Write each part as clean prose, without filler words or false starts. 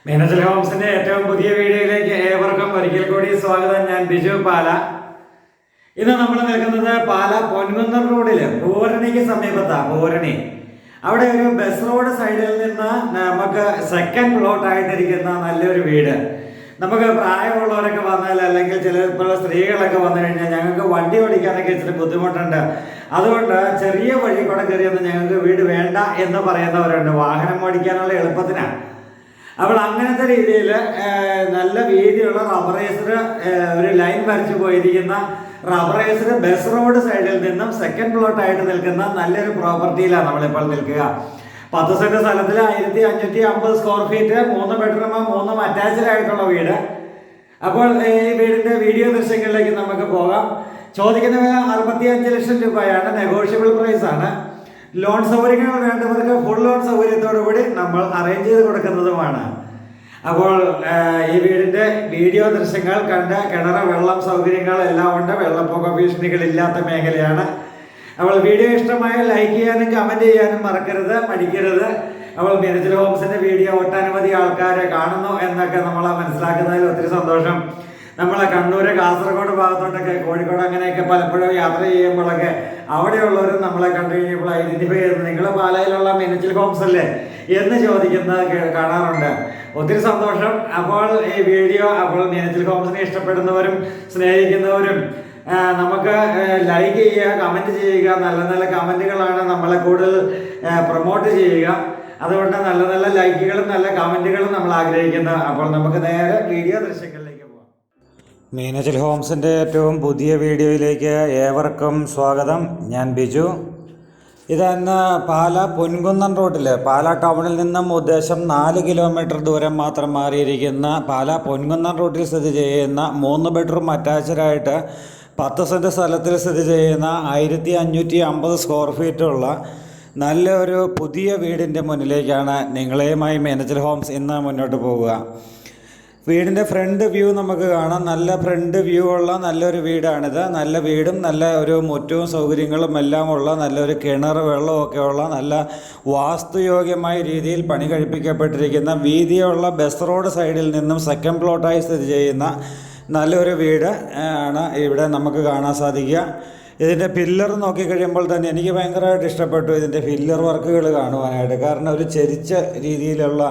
മീനച്ചൽ ഹോംസിന്റെ ഏറ്റവും പുതിയ വീഡിയോയിലേക്ക് ഏവർക്കും ഒരിക്കൽ കൂടി സ്വാഗതം. ഞാൻ ബിജു പാല. ഇന്ന് നമ്മൾ നിൽക്കുന്നത് പാല പൊൻകുന്നം റോഡില് പൂരണിക്ക് സമീപത്താ. പൂരണി അവിടെ ഒരു ബസ് റോഡ് സൈഡിൽ നിന്ന് നമുക്ക് സെക്കൻഡ് പ്ലോട്ട് ആയിട്ടിരിക്കുന്ന നല്ലൊരു വീട്. നമുക്ക് പ്രായമുള്ളവരൊക്കെ വന്നാൽ അല്ലെങ്കിൽ ചിലപ്പോൾ സ്ത്രീകളൊക്കെ വന്നു കഴിഞ്ഞാൽ ഞങ്ങൾക്ക് വണ്ടി ഓടിക്കാനൊക്കെ ഇച്ചിരി ബുദ്ധിമുട്ടുണ്ട്. അതുകൊണ്ട് ചെറിയ വഴി കൂടെ കയറിയൊന്നും ഞങ്ങൾക്ക് വീട് വേണ്ട എന്ന് പറയുന്നവരുണ്ട്. വാഹനം ഓടിക്കാനുള്ള എളുപ്പത്തിനാണ്. അപ്പോൾ അങ്ങനത്തെ രീതിയിൽ നല്ല വീതിയുള്ള റബ്ബറൈസ്ഡ് ഒരു ലൈൻ വരച്ചു പോയിരിക്കുന്ന റബ്ബറൈസ്ഡ് ബസ് റോഡ് സൈഡിൽ നിന്നും സെക്കൻഡ് പ്ലോട്ട് ആയിട്ട് നിൽക്കുന്ന നല്ലൊരു പ്രോപ്പർട്ടിയിലാണ് നമ്മളിപ്പോൾ നിൽക്കുക. 10 സെന്റ് സ്ഥലത്തിൽ 1550 സ്ക്വയർ ഫീറ്റ്, 3 ബെഡ്റൂം 3 അറ്റാച്ച്ഡ് ആയിട്ടുള്ള വീട്. അപ്പോൾ ഈ വീടിന്റെ വീഡിയോ ദൃശ്യങ്ങളിലേക്ക് നമുക്ക് പോകാം. ചോദിക്കുന്ന വില 65 ലക്ഷം രൂപയാണ്. നെഗോഷ്യബിൾ പ്രൈസ് ആണ്. ലോൺ സൗകര്യങ്ങൾ വേണ്ടവർക്ക് ഫുൾ ലോൺ സൗകര്യത്തോടു കൂടി നമ്മൾ അറേഞ്ച് ചെയ്ത് കൊടുക്കുന്നതുമാണ്. അപ്പോൾ ഈ വീടിന്റെ വീഡിയോ ദൃശ്യങ്ങൾ കണ്ട് കിണർ, വെള്ളം സൗകര്യങ്ങൾ എല്ലാം ഉണ്ട്. വെള്ളപ്പൊക്ക ഭീഷണികളില്ലാത്ത മേഖലയാണ്. അപ്പോൾ വീഡിയോ ഇഷ്ടമായ ലൈക്ക് ചെയ്യാനും കമന്റ് ചെയ്യാനും മറക്കരുത്, മടിക്കരുത്. അപ്പോൾ മീനച്ചൽ ഹോംസിന്റെ വീഡിയോ ഒട്ടനവധി ആൾക്കാരെ കാണുന്നു എന്നൊക്കെ നമ്മൾ മനസ്സിലാക്കുന്നതിൽ ഒത്തിരി സന്തോഷം. നമ്മളെ കണ്ണൂര്, കാസർഗോഡ് ഭാഗത്തോട്ടൊക്കെ, കോഴിക്കോട് അങ്ങനെയൊക്കെ പലപ്പോഴും യാത്ര ചെയ്യുമ്പോഴൊക്കെ അവിടെയുള്ളവരും നമ്മളെ കണ്ടു കഴിയുമ്പോൾ ഐഡന്റിഫൈ ചെയ്ത് നിങ്ങൾ പാലയിലുള്ള മീനച്ചൽ ഹോംസ് അല്ലേ എന്ന് ചോദിക്കുന്നത് കാണാറുണ്ട്. ഒത്തിരി സന്തോഷം. അപ്പോൾ ഈ വീഡിയോ മീനച്ചൽ ഹോംസിനെ ഇഷ്ടപ്പെടുന്നവരും സ്നേഹിക്കുന്നവരും നമുക്ക് ലൈക്ക് ചെയ്യുക, കമന്റ് ചെയ്യുക. നല്ല നല്ല കമന്റുകളാണ് നമ്മളെ കൂടുതൽ പ്രൊമോട്ട് ചെയ്യുക. അതുകൊണ്ട് നല്ല നല്ല ലൈക്കുകളും നല്ല കമന്റുകളും നമ്മൾ ആഗ്രഹിക്കുന്നത്. അപ്പോൾ നമുക്ക് നേരെ വീഡിയോ ദൃശ്യങ്ങളിലേക്ക് പോകാം. മീനച്ചൽ ഹോംസിൻ്റെ ഏറ്റവും പുതിയ വീഡിയോയിലേക്ക് ഏവർക്കും സ്വാഗതം. ഞാൻ ബിജു. ഇതന്ന് പാല പൊൻകുന്നം റോഡിൽ, പാല ടൗണിൽ നിന്നും ഉദ്ദേശം 4 കിലോമീറ്റർ ദൂരം മാത്രം മാറിയിരിക്കുന്ന പാല പൊൻകുന്നം റോഡിൽ സ്ഥിതി ചെയ്യുന്ന 3 ബെഡ്റൂം അറ്റാച്ച്ഡായിട്ട് 10 സെൻറ്റ് സ്ഥലത്തിൽ സ്ഥിതി ചെയ്യുന്ന 1550 സ്ക്വയർ ഫീറ്റുള്ള നല്ലൊരു പുതിയ വീടിൻ്റെ മുന്നിലേക്കാണ് നിങ്ങളെയുമായി മീനച്ചൽ ഹോംസ് ഇന്ന് മുന്നോട്ട് പോവുക. വീടിൻ്റെ ഫ്രണ്ട് വ്യൂ നമുക്ക് കാണാം. നല്ല ഫ്രണ്ട് വ്യൂ ഉള്ള നല്ലൊരു വീടാണിത്. നല്ല വീടും നല്ല ഒരു മുറ്റവും സൗകര്യങ്ങളും എല്ലാം ഉള്ള നല്ലൊരു കിണർ, വെള്ളമൊക്കെ ഉള്ള നല്ല വാസ്തുയോഗ്യമായ രീതിയിൽ പണി കഴിപ്പിക്കപ്പെട്ടിരിക്കുന്ന വീതിയുള്ള ബസ് റോഡ് സൈഡിൽ നിന്നും സെക്കൻഡ് പ്ലോട്ടായി സ്ഥിതി ചെയ്യുന്ന നല്ലൊരു വീട് ആണ് ഇവിടെ നമുക്ക് കാണാൻ സാധിക്കുക. ഇതിൻ്റെ പില്ലർ നോക്കിക്കഴിയുമ്പോൾ തന്നെ എനിക്ക് ഭയങ്കരമായിട്ട് ഇഷ്ടപ്പെട്ടു ഇതിൻ്റെ പില്ലർ വർക്കുകൾ കാണുവാനായിട്ട്. കാരണം ഒരു ചെരിച്ച രീതിയിലുള്ള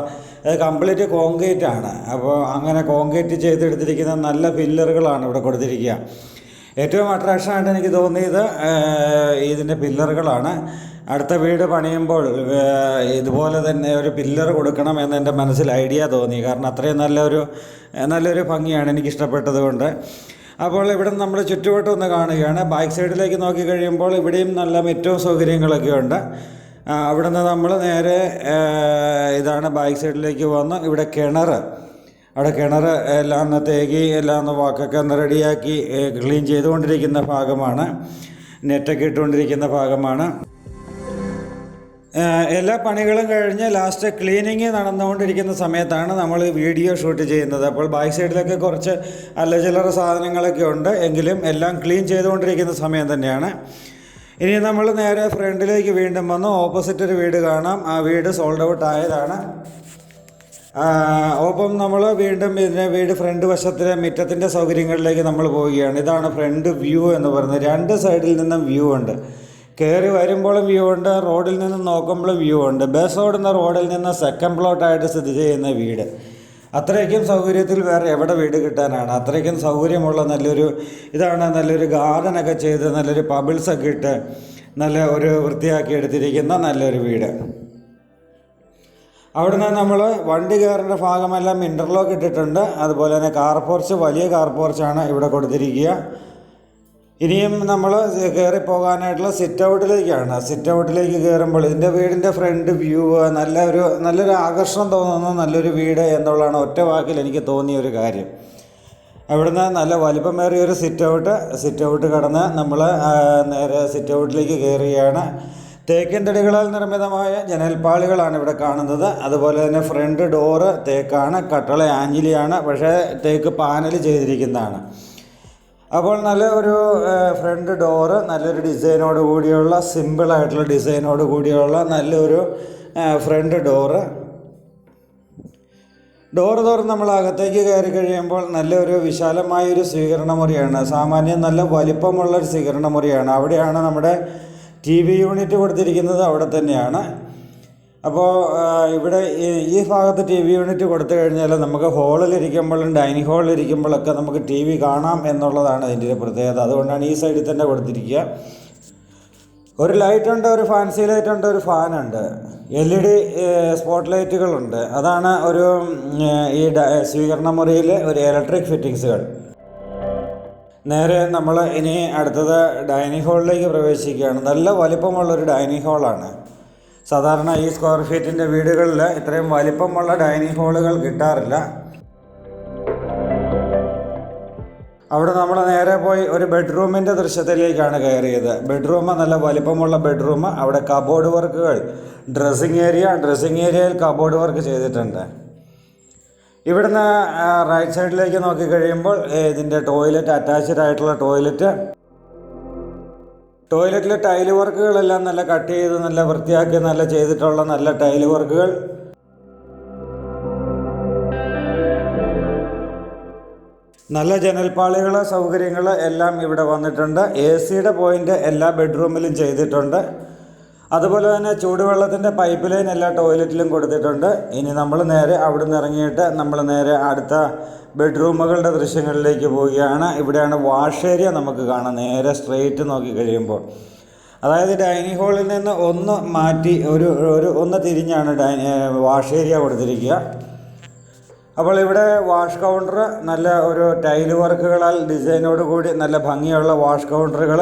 കംപ്ലീറ്റ് കോൺക്രീറ്റ് ആണ്. അപ്പോൾ അങ്ങനെ കോൺക്രീറ്റ് ചെയ്തെടുത്തിരിക്കുന്ന നല്ല പില്ലറുകളാണ് ഇവിടെ കൊടുത്തിരിക്കുക. ഏറ്റവും അട്രാക്ഷനായിട്ട് എനിക്ക് തോന്നിയത് ഇതിൻ്റെ പില്ലറുകളാണ്. അടുത്ത വീട് പണിയുമ്പോൾ ഇതുപോലെ തന്നെ ഒരു പില്ലർ കൊടുക്കണം എന്ന് എൻ്റെ മനസ്സിൽ ഐഡിയ തോന്നി. കാരണം അത്രയും നല്ലൊരു ഭംഗിയാണ് എനിക്കിഷ്ടപ്പെട്ടത് കൊണ്ട്. അപ്പോൾ ഇവിടെ നമ്മൾ ചുറ്റുവട്ടം ഒന്ന് കാണുകയാണ്. ബാക്ക് സൈഡിലേക്ക് നോക്കിക്കഴിയുമ്പോൾ ഇവിടെയും നല്ല മിറ്റവും സൗകര്യങ്ങളൊക്കെ ഉണ്ട്. അവിടെ നിന്ന് നമ്മൾ നേരെ ഇതാണ് ബാക്ക് സൈഡിലേക്ക് വന്ന് ഇവിടെ അവിടെ കിണർ എല്ലാം ഒന്ന് തേകി എല്ലാം ഒന്ന് വാക്കൊക്കെ ഒന്ന് റെഡിയാക്കി ക്ലീൻ ചെയ്തുകൊണ്ടിരിക്കുന്ന ഭാഗമാണ്. നെറ്റൊക്കെ ഇട്ടുകൊണ്ടിരിക്കുന്ന ഭാഗമാണ്. എല്ലാ പണികളും കഴിഞ്ഞ് ലാസ്റ്റ് ക്ലീനിങ് നടന്നുകൊണ്ടിരിക്കുന്ന സമയത്താണ് നമ്മൾ വീഡിയോ ഷൂട്ട് ചെയ്യുന്നത്. അപ്പോൾ ബാക്ക് സൈഡിലൊക്കെ കുറച്ച് അല്ലചില്ലറ സാധനങ്ങളൊക്കെ ഉണ്ട്, എങ്കിലും എല്ലാം ക്ലീൻ ചെയ്തുകൊണ്ടിരിക്കുന്ന സമയം തന്നെയാണ്. ഇനി നമ്മൾ നേരെ ഫ്രണ്ടിലേക്ക് വീണ്ടും വന്ന് ഓപ്പോസിറ്റ് ഒരു വീട് കാണാം. ആ വീട് സോൾഡ് ഔട്ട് ആയതാണ്. ഒപ്പം നമ്മൾ വീണ്ടും വീട് ഫ്രണ്ട് വശത്തിലെ മുറ്റത്തിൻ്റെ സൗകര്യങ്ങളിലേക്ക് നമ്മൾ പോവുകയാണ്. ഇതാണ് ഫ്രണ്ട് വ്യൂ എന്ന് പറയുന്നത്. 2 സൈഡിൽ നിന്നും വ്യൂ ഉണ്ട്. കയറി വരുമ്പോഴും വ്യൂ ഉണ്ട്, റോഡിൽ നിന്ന് നോക്കുമ്പോഴും വ്യൂ ഉണ്ട്. ബസ് ഓടുന്ന റോഡിൽ നിന്ന് സെക്കൻഡ് പ്ലോട്ടായിട്ട് സ്ഥിതി ചെയ്യുന്ന വീട്. അത്രയ്ക്കും സൗകര്യത്തിൽ വേറെ എവിടെ വീട് കിട്ടാനാണ്. അത്രയ്ക്കും സൗകര്യമുള്ള നല്ലൊരു ഗാർഡനൊക്കെ ചെയ്ത് നല്ലൊരു പബിൾസൊക്കെ ഇട്ട് നല്ല ഒരു വൃത്തിയാക്കി എടുത്തിരിക്കുന്ന നല്ലൊരു വീട്. അവിടുന്ന് നമ്മൾ വണ്ടി കയറേണ്ട ഭാഗമെല്ലാം ഇൻ്റർലോക്ക് ഇട്ടിട്ടുണ്ട്. അതുപോലെ തന്നെ കാർ പോർച്ച്, വലിയ കാർ പോർച്ചാണ് ഇവിടെ കൊടുത്തിരിക്കുക. ഇനിയും നമ്മൾ കയറിപ്പോകാനായിട്ടുള്ള സിറ്റ് ഔട്ടിലേക്കാണ്. സിറ്റ് ഔട്ടിലേക്ക് കയറുമ്പോൾ ഇതിൻ്റെ വീടിൻ്റെ ഫ്രണ്ട് വ്യൂ നല്ലൊരു ആകർഷണം തോന്നുന്ന നല്ലൊരു വീട് എന്നുള്ളതാണ് ഒറ്റ വാക്കിൽ എനിക്ക് തോന്നിയ ഒരു കാര്യം. അവിടുന്ന് നല്ല വലിപ്പമേറിയൊരു സിറ്റ് ഔട്ട് കടന്ന് നമ്മൾ നേരെ സിറ്റ് ഔട്ടിലേക്ക് കയറുകയാണ്. തേക്കിൻ തടികളാൽ നിർമ്മിതമായ ജനൽപ്പാളികളാണ് ഇവിടെ കാണുന്നത്. അതുപോലെ തന്നെ ഫ്രണ്ട് ഡോറ് തേക്കാണ്, കട്ടള ആഞ്ഞിലിയാണ്, പക്ഷേ തേക്ക് പാനൽ ചെയ്തിരിക്കുന്നതാണ്. അപ്പോൾ നല്ല ഒരു ഫ്രണ്ട് ഡോറ്, നല്ലൊരു ഡിസൈനോട് കൂടിയുള്ള, സിമ്പിളായിട്ടുള്ള ഡിസൈനോട് കൂടിയുള്ള നല്ലൊരു ഫ്രണ്ട് ഡോറ്. ഡോറ് തുറന്ന് നമ്മൾ അകത്തേക്ക് കയറി കഴിയുമ്പോൾ നല്ലൊരു വിശാലമായൊരു സ്വീകരണ മുറിയാണ്. സാമാന്യം നല്ല വലിപ്പമുള്ളൊരു സ്വീകരണ മുറിയാണ്. അവിടെയാണ് നമ്മുടെ TV യൂണിറ്റ് കൊടുത്തിരിക്കുന്നത്, അവിടെ തന്നെയാണ്. അപ്പോൾ ഇവിടെ ഈ ഭാഗത്ത് TV യൂണിറ്റ് കൊടുത്തു കഴിഞ്ഞാൽ നമുക്ക് ഹോളിലിരിക്കുമ്പോഴും ഡൈനിങ് ഹാളിലിരിക്കുമ്പോഴൊക്കെ നമുക്ക് TV കാണാം എന്നുള്ളതാണ് ഇതിൻ്റെ ഒരു പ്രത്യേകത. അതുകൊണ്ടാണ് ഈ സൈഡിൽ തന്നെ കൊടുത്തിരിക്കുക. ഒരു ലൈറ്റുണ്ട്, ഒരു ഫാൻസി ലൈറ്റുണ്ട്, ഒരു ഫാനുണ്ട്, LED സ്പോട്ട് ലൈറ്റുകളുണ്ട്. അതാണ് ഒരു ഈ സ്വീകരണ മുറിയിൽ ഒരു ഇലക്ട്രിക് ഫിറ്റിങ്സുകൾ. നേരെ നമ്മൾ ഇനി അടുത്തത് ഡൈനിങ് ഹാളിലേക്ക് പ്രവേശിക്കുകയാണ്. നല്ല വലിപ്പമുള്ളൊരു ഡൈനിങ് ഹാളാണ്. സാധാരണ ഈ സ്ക്വയർ ഫീറ്റിൻ്റെ വീടുകളിൽ ഇത്രയും വലിപ്പമുള്ള ഡൈനിങ് ഹാളുകൾ കിട്ടാറില്ല. അവിടെ നമ്മൾ നേരെ പോയി ഒരു ബെഡ്റൂമിൻ്റെ ദൃശ്യത്തിലേക്കാണ് കയറിയത്. ബെഡ്റൂം നല്ല വലിപ്പമുള്ള ബെഡ്റൂം. അവിടെ കബോർഡ് വർക്കുകൾ, ഡ്രസ്സിങ് ഏരിയയിൽ കബോർഡ് വർക്ക് ചെയ്തിട്ടുണ്ട്. ഇവിടുന്ന് റൈറ്റ് സൈഡിലേക്ക് നോക്കിക്കഴിയുമ്പോൾ ഇതിൻ്റെ ടോയ്ലറ്റ്, അറ്റാച്ച്ഡ് ആയിട്ടുള്ള ടോയ്ലറ്റിലെ ടൈല് വർക്കുകളെല്ലാം നല്ല കട്ട് ചെയ്ത് നല്ല വൃത്തിയാക്കി നല്ല ചെയ്തിട്ടുള്ള നല്ല ടൈല് വർക്കുകൾ. നല്ല ജനൽപ്പാളികൾ, സൗകര്യങ്ങൾ എല്ലാം ഇവിടെ വന്നിട്ടുണ്ട്. AC പോയിൻ്റ് എല്ലാ ബെഡ്റൂമിലും ചെയ്തിട്ടുണ്ട്. അതുപോലെ തന്നെ ചൂടുവെള്ളത്തിൻ്റെ പൈപ്പ് ലൈൻ എല്ലാ ടോയ്ലറ്റിലും കൊടുത്തിട്ടുണ്ട്. ഇനി നമ്മൾ നേരെ അവിടെ നിന്ന് ഇറങ്ങിയിട്ട് നമ്മൾ നേരെ അടുത്ത ബെഡ്റൂമുകളുടെ ദൃശ്യങ്ങളിലേക്ക് പോവുകയാണ്. ഇവിടെയാണ് വാഷ് ഏരിയ നമുക്ക് കാണാം. നേരെ സ്ട്രെയിറ്റ് നോക്കി കഴിയുമ്പോൾ, അതായത് ഡൈനിങ് ഹാളിൽ നിന്ന് ഒന്ന് മാറ്റി ഒന്ന് തിരിഞ്ഞാണ് വാഷ് ഏരിയ കൊടുത്തിരിക്കുക. അപ്പോൾ ഇവിടെ വാഷ് കൗണ്ടർ, നല്ല ഒരു ടൈല് വർക്കുകളാൽ ഡിസൈനോട് കൂടി നല്ല ഭംഗിയുള്ള വാഷ് കൗണ്ടറുകൾ.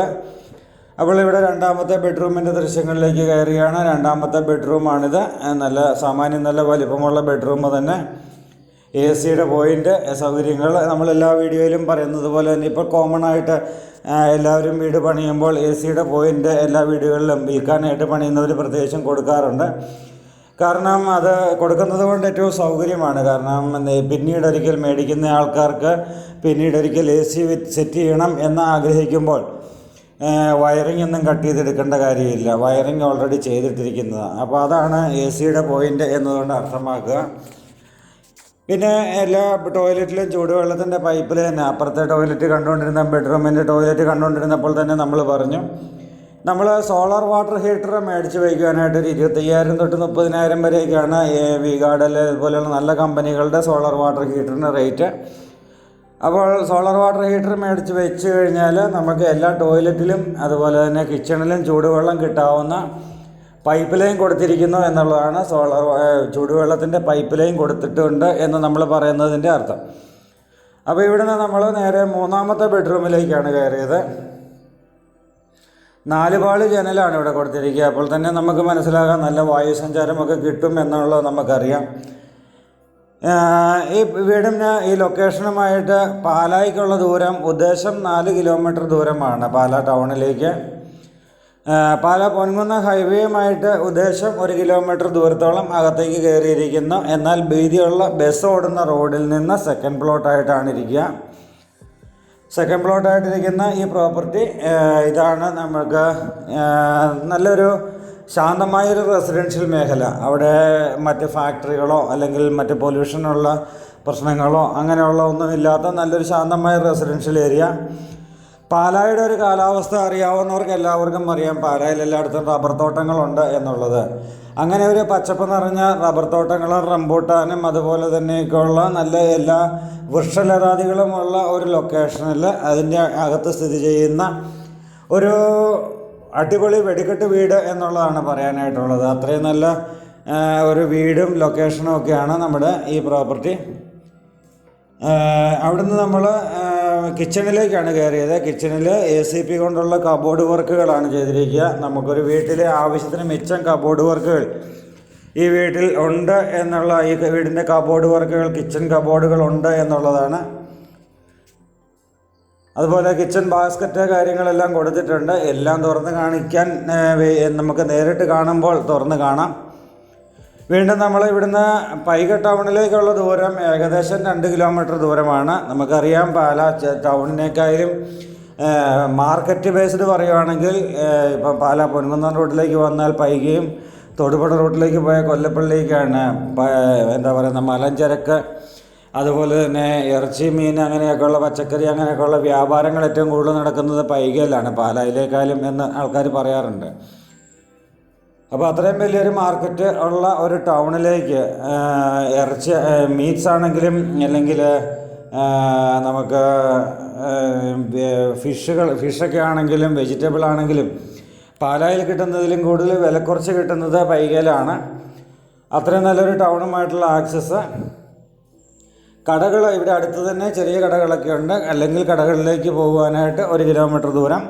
അപ്പോൾ ഇവിടെ രണ്ടാമത്തെ ബെഡ്റൂമിൻ്റെ ദൃശ്യങ്ങളിലേക്ക് കയറുകയാണ്. രണ്ടാമത്തെ ബെഡ്റൂമാണിത്. സാമാന്യം നല്ല വലിപ്പമുള്ള ബെഡ്റൂം തന്നെ. AC പോയിൻ്റ് സൗകര്യങ്ങൾ നമ്മളെല്ലാ വീഡിയോയിലും പറയുന്നത് പോലെ തന്നെ ഇപ്പോൾ കോമൺ ആയിട്ട് എല്ലാവരും വീട് പണിയുമ്പോൾ AC പോയിൻ്റ് എല്ലാ വീടുകളിലും വിൽക്കാനായിട്ട് പണിയുന്നവർ പ്രത്യേകിച്ചും കൊടുക്കാറുണ്ട്. കാരണം അത് കൊടുക്കുന്നത് കൊണ്ട് ഏറ്റവും സൗകര്യമാണ്. കാരണം പിന്നീടൊരിക്കൽ മേടിക്കുന്ന ആൾക്കാർക്ക് പിന്നീടൊരിക്കൽ AC സെറ്റ് ചെയ്യണം എന്ന് ആഗ്രഹിക്കുമ്പോൾ വയറിംഗ് ഒന്നും കട്ട് ചെയ്തെടുക്കേണ്ട കാര്യമില്ല. വയറിംഗ് ഓൾറെഡി ചെയ്തിട്ടിരിക്കുന്നതാണ്. അപ്പോൾ അതാണ് AC പോയിൻ്റ് എന്നതുകൊണ്ട് അർത്ഥമാക്കുക. പിന്നെ എല്ലാ ടോയ്ലറ്റിലും ചൂടുവെള്ളത്തിൻ്റെ പൈപ്പിൽ തന്നെ അപ്പുറത്തെ ടോയ്ലറ്റ് കണ്ടുകൊണ്ടിരുന്ന ബെഡ്റൂമിൻ്റെ ടോയ്ലറ്റ് കണ്ടുകൊണ്ടിരുന്നപ്പോൾ തന്നെ നമ്മൾ പറഞ്ഞു, നമ്മൾ സോളാർ വാട്ടർ ഹീറ്റർ മേടിച്ച് വയ്ക്കാനായിട്ട് ഒരു 25,000 തൊട്ട് 30,000 വരെയൊക്കെയാണ് V-Guard അതുപോലെയുള്ള നല്ല കമ്പനികളുടെ സോളാർ വാട്ടർ ഹീറ്ററിന് റേറ്റ്. അപ്പോൾ സോളാർ വാട്ടർ ഹീറ്റർ മേടിച്ച് വെച്ച് കഴിഞ്ഞാൽ നമുക്ക് എല്ലാ ടോയ്ലറ്റിലും അതുപോലെ തന്നെ കിച്ചണിലും ചൂടുവെള്ളം കിട്ടാവുന്ന പൈപ്പ് ലൈൻ കൊടുത്തിരിക്കുന്നു എന്നുള്ളതാണ്. ചൂടുവെള്ളത്തിൻ്റെ പൈപ്പ് ലൈൻ കൊടുത്തിട്ടുണ്ട് എന്ന് നമ്മൾ പറയുന്നതിൻ്റെ അർത്ഥം. അപ്പോൾ ഇവിടുന്ന് നമ്മൾ നേരെ മൂന്നാമത്തെ ബെഡ്റൂമിലേക്കാണ് കയറിയത്. 4 പാളി ജനലാണ് ഇവിടെ കൊടുത്തിരിക്കുക. അപ്പോൾ തന്നെ നമുക്ക് മനസ്സിലാകാം നല്ല വായുസഞ്ചാരമൊക്കെ കിട്ടും എന്നുള്ളത് നമുക്കറിയാം. ഈ വീടിന് ഈ ലൊക്കേഷനുമായിട്ട് പാലായ്ക്കുള്ള ദൂരം ഉദ്ദേശം 4 കിലോമീറ്റർ ദൂരമാണ് പാലാ ടൗണിലേക്ക്. പാലാ പൊൻകുന്നം ഹൈവേയുമായിട്ട് ഉദ്ദേശം 1 കിലോമീറ്റർ ദൂരത്തോളം അകത്തേക്ക് കയറിയിരിക്കുന്നു. എന്നാൽ വീതിയുള്ള ബസ് ഓടുന്ന റോഡിൽ നിന്ന് സെക്കൻഡ് പ്ലോട്ടായിട്ടാണ് ഇരിക്കുക. സെക്കൻഡ് പ്ലോട്ടായിട്ടിരിക്കുന്ന ഈ പ്രോപ്പർട്ടി ഇതാണ്. നമുക്ക് നല്ലൊരു ശാന്തമായൊരു റെസിഡൻഷ്യൽ മേഖല. അവിടെ മറ്റ് ഫാക്ടറികളോ അല്ലെങ്കിൽ മറ്റ് പൊല്യൂഷനുള്ള പ്രശ്നങ്ങളോ അങ്ങനെയുള്ള ഒന്നുമില്ലാത്ത നല്ലൊരു ശാന്തമായ റെസിഡൻഷ്യൽ ഏരിയ. പാലായുടെ ഒരു കാലാവസ്ഥ അറിയാവുന്നവർക്ക് എല്ലാവർക്കും അറിയാം, പാലായിൽ എല്ലായിടത്തും റബ്ബർ തോട്ടങ്ങളുണ്ട് എന്നുള്ളത്. അങ്ങനെ ഒരു പച്ചപ്പ് നിറഞ്ഞ റബ്ബർ തോട്ടങ്ങളും റംബൂട്ടാനും അതുപോലെ തന്നെയൊക്കെയുള്ള നല്ല എല്ലാ വൃക്ഷലതാദികളുമുള്ള ഒരു ലൊക്കേഷനിൽ അതിൻ്റെ അകത്ത് സ്ഥിതി ചെയ്യുന്ന ഒരു അടിപൊളി വെടിക്കെട്ട് വീട് എന്നുള്ളതാണ് പറയാനായിട്ടുള്ളത്. അത്രയും നല്ല ഒരു വീടും ലൊക്കേഷനും ഒക്കെയാണ് നമ്മുടെ ഈ പ്രോപ്പർട്ടി. അവിടുന്ന് നമ്മൾ കിച്ചണിലേക്കാണ് കയറിയത്. കിച്ചണിൽ ACP കൊണ്ടുള്ള കബോർഡ് വർക്കുകളാണ് ചെയ്തിരിക്കുക. നമുക്കൊരു വീട്ടിലെ ആവശ്യത്തിന് മിച്ചം കബോർഡ് വർക്കുകൾ ഈ വീട്ടിൽ ഉണ്ട് എന്നുള്ള, ഈ വീടിൻ്റെ കബോർഡ് വർക്കുകൾ, കിച്ചൺ കബോർഡുകളുണ്ട് എന്നുള്ളതാണ്. അതുപോലെ കിച്ചൺ ബാസ്ക്കറ്റ് കാര്യങ്ങളെല്ലാം കൊടുത്തിട്ടുണ്ട്. എല്ലാം തുറന്ന് കാണിക്കാൻ നമുക്ക് നേരിട്ട് കാണുമ്പോൾ തുറന്ന് കാണാം. വീണ്ടും നമ്മൾ ഇവിടുന്ന് പൈക ടൗണിലേക്കുള്ള ദൂരം ഏകദേശം 2 കിലോമീറ്റർ ദൂരമാണ്. നമുക്കറിയാം പാലാ ടൗണിനേക്കാളും മാർക്കറ്റ് ബേസ്ഡ് പറയുകയാണെങ്കിൽ ഇപ്പം പാലാ പൊൻകുന്നം റോഡിലേക്ക് വന്നാൽ പൈകയും തൊടുപുഴ റൂട്ടിലേക്ക് പോയ കൊല്ലപ്പള്ളിക്കാണ് എന്താ പറയുക മലഞ്ചരക്ക്, അതുപോലെ തന്നെ ഇറച്ചി, മീൻ, അങ്ങനെയൊക്കെയുള്ള പച്ചക്കറി, അങ്ങനെയൊക്കെയുള്ള വ്യാപാരങ്ങൾ ഏറ്റവും കൂടുതൽ നടക്കുന്നത് പൈകയിലാണ്, പാലായിലേക്കാളും എന്ന് ആൾക്കാർ പറയാറുണ്ട്. അപ്പോൾ അത്രയും വലിയൊരു മാർക്കറ്റ് ഉള്ള ഒരു ടൗണിലേക്ക് ഇറച്ചി, മീറ്റ്സ് അല്ലെങ്കിൽ നമുക്ക് ഫിഷൊക്കെ ആണെങ്കിലും വെജിറ്റബിൾ ആണെങ്കിലും പാലായിൽ കിട്ടുന്നതിലും കൂടുതൽ വില കുറച്ച് കിട്ടുന്നത് പൈകയിലാണ്. അത്രയും നല്ലൊരു ടൗണുമായിട്ടുള്ള ആക്സസ്. കടകൾ ഇവിടെ അടുത്ത് തന്നെ ചെറിയ കടകളൊക്കെ ഉണ്ട്. അല്ലെങ്കിൽ കടകളിലേക്ക് പോകുവാനായിട്ട് 1 കിലോമീറ്റർ ദൂരം.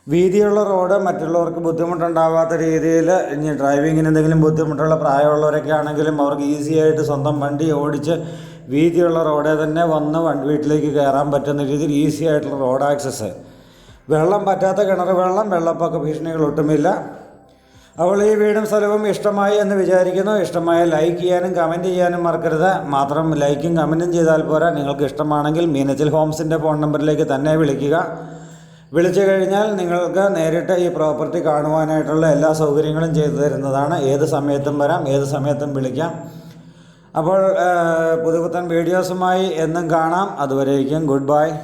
വീതിയുള്ള റോഡ്, മറ്റുള്ളവർക്ക് ബുദ്ധിമുട്ടുണ്ടാവാത്ത രീതിയിൽ, ഇനി ഡ്രൈവിങ്ങിന് എന്തെങ്കിലും ബുദ്ധിമുട്ടുള്ള പ്രായമുള്ളവരൊക്കെ ആണെങ്കിലും അവർക്ക് ഈസി ആയിട്ട് സ്വന്തം വണ്ടി ഓടിച്ച് വീതിയുള്ള റോഡിൽ തന്നെ വന്ന് വീട്ടിലേക്ക് കയറാൻ പറ്റുന്ന രീതിയിൽ ഈസി ആയിട്ടുള്ള റോഡ് ആക്സസ്. വെള്ളം പറ്റാത്ത കിണർ വെള്ളം, വെള്ളപ്പൊക്ക ഭീഷണികൾ ഒട്ടുമില്ല. അപ്പോൾ ഈ വീടും സ്ഥലവും ഇഷ്ടമായി എന്ന് വിചാരിക്കുന്നു. ഇഷ്ടമായ ലൈക്ക് ചെയ്യാനും കമൻറ്റ് ചെയ്യാനും മറക്കരുത്. മാത്രം ലൈക്കും കമൻറ്റും ചെയ്താൽ പോരാ, നിങ്ങൾക്ക് ഇഷ്ടമാണെങ്കിൽ മീനച്ചിൽ ഹോംസിൻ്റെ ഫോൺ നമ്പറിലേക്ക് തന്നെ വിളിക്കുക. വിളിച്ചു കഴിഞ്ഞാൽ നിങ്ങൾക്ക് നേരിട്ട് ഈ പ്രോപ്പർട്ടി കാണുവാനായിട്ടുള്ള എല്ലാ സൗകര്യങ്ങളും ചെയ്തു തരുന്നതാണ്. ഏത് സമയത്തും വരാം, ഏത് സമയത്തും വിളിക്കാം. അപ്പോൾ പുതുപുത്തൻ വീഡിയോസുമായി എന്നും കാണാം. അതുവരേക്കും ഗുഡ് ബൈ.